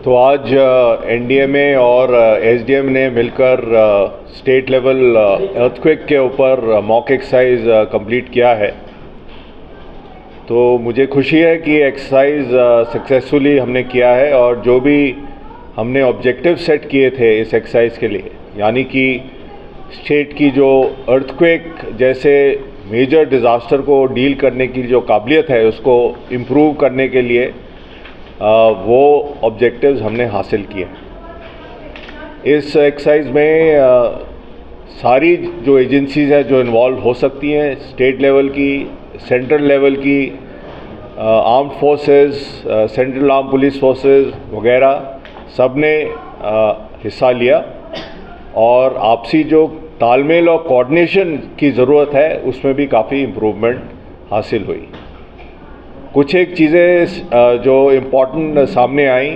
तो आज एनडीएमए और एसडीएम ने मिलकर स्टेट लेवल अर्थक्वेक के ऊपर मॉक एक्सरसाइज कंप्लीट किया है। तो मुझे खुशी है कि एक्सरसाइज सक्सेसफुली हमने किया है और जो भी हमने ऑब्जेक्टिव सेट किए थे इस एक्सरसाइज के लिए, यानी कि स्टेट की जो अर्थक्वेक जैसे मेजर डिज़ास्टर को डील करने की जो काबिलियत है उसको इम्प्रूव करने के लिए वो ऑब्जेक्टिव्स हमने हासिल किए। इस एक्सरसाइज में सारी जो एजेंसीज़ हैं जो इन्वॉल्व हो सकती हैं, स्टेट लेवल की, सेंट्रल लेवल की, armed forces, central arm police forces वगैरह सब ने हिस्सा लिया और आपसी जो तालमेल और कोऑर्डिनेशन की ज़रूरत है उसमें भी काफ़ी इम्प्रूवमेंट हासिल हुई। कुछ एक चीज़ें जो इम्पोर्टेंट सामने आई,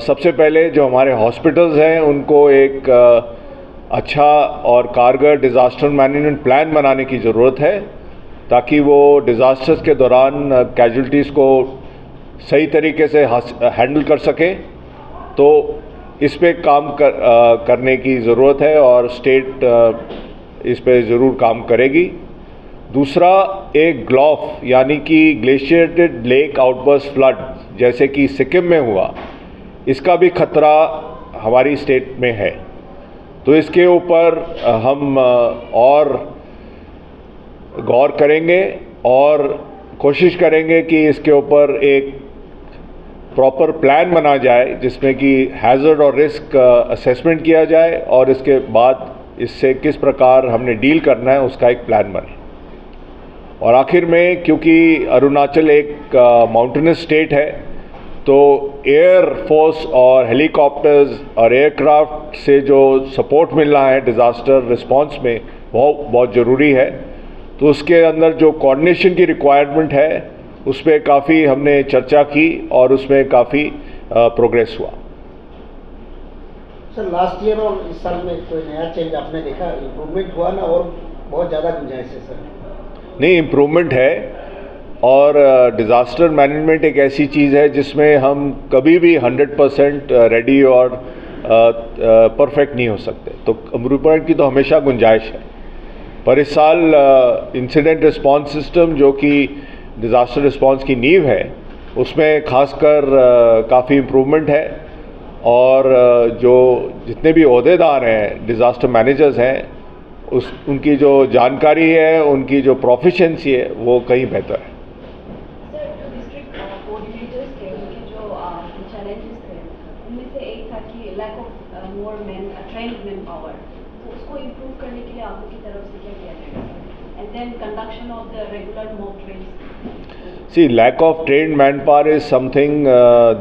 सबसे पहले जो हमारे हॉस्पिटल्स हैं उनको एक अच्छा और कारगर डिज़ास्टर मैनेजमेंट प्लान बनाने की ज़रूरत है ताकि वो डिज़ास्टर्स के दौरान कैजुअल्टीज़ को सही तरीके से हैंडल कर सकें। तो इस पे काम करने की ज़रूरत है और स्टेट इस पे ज़रूर काम करेगी। दूसरा, एक ग्लॉफ यानी कि ग्लेशिएटेड लेक आउटबर्स्ट फ्लड जैसे कि सिक्किम में हुआ, इसका भी खतरा हमारी स्टेट में है। तो इसके ऊपर हम और गौर करेंगे और कोशिश करेंगे कि इसके ऊपर एक प्रॉपर प्लान बना जाए जिसमें कि हैज़र्ड और रिस्क असेसमेंट किया जाए और इसके बाद इससे किस प्रकार हमने डील करना है उसका एक प्लान बने। और आखिर में, क्योंकि अरुणाचल एक माउंटेनस स्टेट है, तो एयर फोर्स और हेलीकॉप्टर्स और एयरक्राफ्ट से जो सपोर्ट मिल रहा है डिज़ास्टर रिस्पांस में वो बहुत ज़रूरी है। तो उसके अंदर जो कोऑर्डिनेशन की रिक्वायरमेंट है उस पर काफ़ी हमने चर्चा की और उसमें काफ़ी प्रोग्रेस हुआ। सर, लास्ट ईयर और इस साल में कोई नया चेंज आपने देखा, इम्प्रूवमेंट हुआ ना, और बहुत ज़्यादा गुंजाइश है सर? नहीं, इम्प्रूवमेंट है और डिज़ास्टर मैनेजमेंट एक ऐसी चीज़ है जिसमें हम कभी भी 100% रेडी और परफेक्ट नहीं हो सकते। तो इम्प्रूवमेंट की तो हमेशा गुंजाइश है। पर इस साल इंसिडेंट रिस्पांस सिस्टम जो कि डिज़ास्टर रिस्पांस की नींव है उसमें खासकर काफ़ी इम्प्रूवमेंट है और जो जितने भी ओहदेदार हैं, डिज़ास्टर मैनेजर्स हैं, उनकी जो जानकारी है, उनकी जो प्रोफिशिएंसी है वो कहीं बेहतर है। सर, जो डिस्ट्रिक्ट कोऑर्डिनेटर्स थे उनके जो चैलेंजेस थे उनमें से एक था कि lack of more man trained man power, तो उसको इम्प्रूव करने के लिए आप लोग की तरफ से क्या किया जाएगा? And then conduction of the regular mock drills. See, lack of trained manpower is something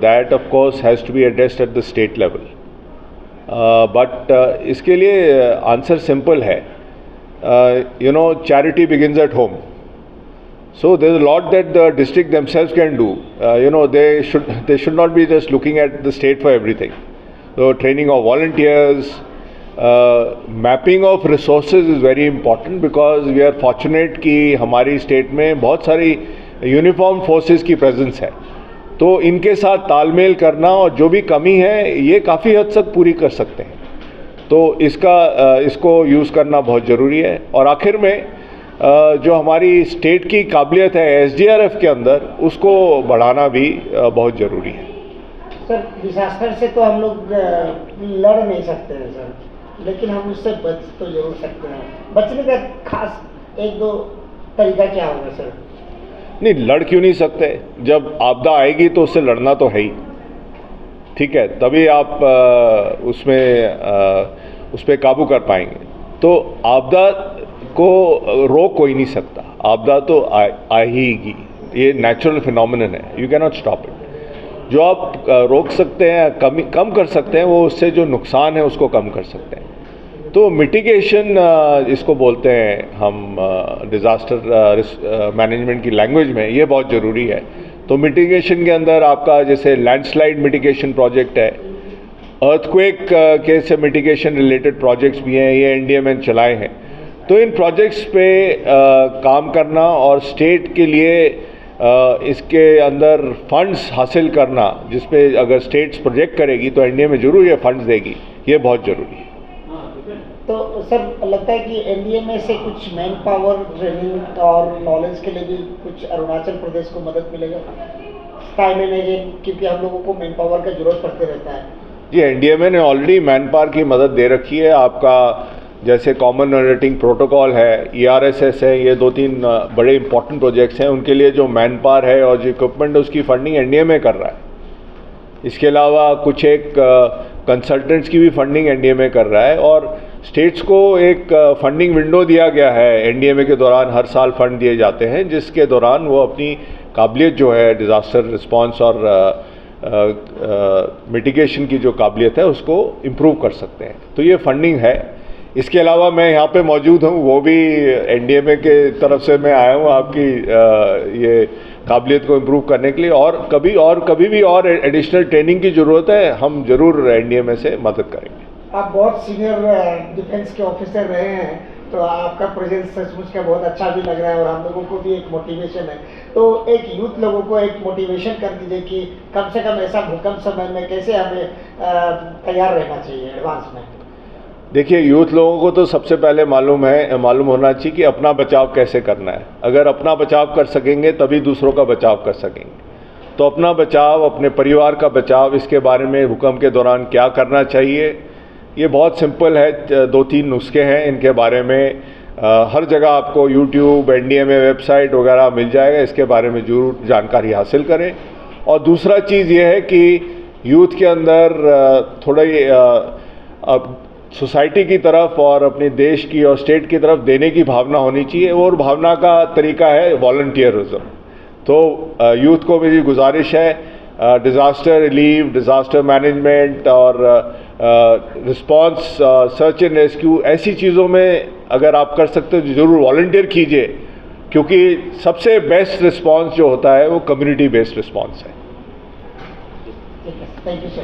that of course has to be addressed at the state level. But इसके लिए आंसर सिंपल है। Charity begins at home. So there's a lot that the district themselves can do. They should not be just looking at the state for everything. So training of volunteers, mapping of resources is very important because we are fortunate कि हमारी state में बहुत सारी uniform forces की presence है। तो इनके साथ तालमेल करना और जो भी कमी है ये काफ़ी हद तक पूरी कर सकते हैं। तो इसको यूज़ करना बहुत ज़रूरी है। और आखिर में जो हमारी स्टेट की काबिलियत है एसडीआरएफ के अंदर, उसको बढ़ाना भी बहुत ज़रूरी है। सर, डिजास्टर से तो हम लोग लड़ नहीं सकते हैं सर, लेकिन हम उससे बच तो जरूर सकते हैं। बचने का खास एक दो तरीका क्या होगा सर? नहीं, लड़ क्यों नहीं सकते? जब आपदा आएगी तो उससे लड़ना तो है ही, ठीक है, तभी आप उस पर काबू कर पाएंगे। तो आपदा को रोक कोई नहीं सकता, आपदा तो आएगी, ये नेचुरल फिनोमिनन है, you can not stop it. जो आप रोक सकते हैं, कम कर सकते हैं, वो उससे जो नुकसान है उसको कम कर सकते हैं। तो मिटिगेशन इसको बोलते हैं हम डिज़ास्टर मैनेजमेंट की लैंग्वेज में, ये बहुत ज़रूरी है। तो मिटिगेशन के अंदर आपका जैसे लैंडस्लाइड मिटिगेशन प्रोजेक्ट है, अर्थक्वेक के से मिटिगेशन रिलेटेड प्रोजेक्ट्स भी हैं, ये एनडीएमए ने चलाए हैं। तो इन प्रोजेक्ट्स पे काम करना और स्टेट के लिए इसके अंदर फंड्स हासिल करना, जिस पे अगर स्टेट्स प्रोजेक्ट करेगी तो एनडीए में जरूर ये फंड्स देगी, ये बहुत ज़रूरी है। तो सर लगता है कि एनडीए में से कुछ मैन पावर ट्रेनिंग और नॉलेज के लिए भी कुछ अरुणाचल प्रदेश को मदद मिलेगा टाइम एंड अगेन, क्योंकि हम लोगों को मैन पावर का जरूरत पड़ते रहता है। जी, एनडीए ने ऑलरेडी मैन पावर की मदद दे रखी है। आपका जैसे कॉमन ऑडिटिंग प्रोटोकॉल है, ERSS है, ये 2-3 बड़े इंपॉर्टेंट प्रोजेक्ट्स हैं, उनके लिए जो मैन पावर है और जो इक्विपमेंट है उसकी फंडिंग एनडीए में कर रहा है। इसके अलावा कुछ एक कंसल्टेंट्स की भी फंडिंग एनडीए में कर रहा है, और स्टेट्स को एक फंडिंग विंडो दिया गया है एनडीए के दौरान, हर साल फंड दिए जाते हैं, जिसके दौरान वो अपनी काबिलियत जो है डिज़ास्टर रिस्पांस और मिटिगेशन की जो काबिलियत है उसको इम्प्रूव कर सकते हैं। तो ये फंडिंग है। इसके अलावा मैं यहाँ पे मौजूद हूँ, वो भी एनडीए के तरफ से मैं आया हूँ आपकी ये काबिलियत को इम्प्रूव करने के लिए, और कभी भी और एडिशनल ट्रेनिंग की ज़रूरत है, हम ज़रूर एनडीए में से मदद करेंगे। आप बहुत सीनियर डिफेंस के ऑफिसर रहे हैं, तो आपका प्रेजेंस सचमुच का बहुत अच्छा भी लग रहा है और हम लोगों को भी एक मोटिवेशन है। तो एक यूथ लोगों को एक मोटिवेशन कर दीजिए कि कम से कम ऐसा भूकंप समय में कैसे हमें तैयार रहना चाहिए एडवांस में। देखिए, यूथ लोगों को तो सबसे पहले मालूम होना चाहिए कि अपना बचाव कैसे करना है। अगर अपना बचाव कर सकेंगे तभी दूसरों का बचाव कर सकेंगे। तो अपना बचाव, अपने परिवार का बचाव, इसके बारे में भूकंप के दौरान क्या करना चाहिए, ये बहुत सिंपल है। 2-3 नुस्खे हैं, इनके बारे में हर जगह आपको यूट्यूब, एनडीए में वेबसाइट वगैरह मिल जाएगा, इसके बारे में जरूर जानकारी हासिल करें। और दूसरा चीज़ ये है कि यूथ के अंदर थोड़ा सोसाइटी की तरफ और अपने देश की और स्टेट की तरफ देने की भावना होनी चाहिए, और भावना का तरीका है वॉलंटियरिज्म। तो यूथ को मेरी गुजारिश है, डिज़ास्टर रिलीफ, डिज़ास्टर मैनेजमेंट और रिस्पांस, सर्च एंड रेस्क्यू, ऐसी चीज़ों में अगर आप कर सकते हो तो ज़रूर वॉलंटियर कीजिए, क्योंकि सबसे बेस्ट रिस्पांस जो होता है वो कम्युनिटी बेस्ड रिस्पांस है। Thank you sir.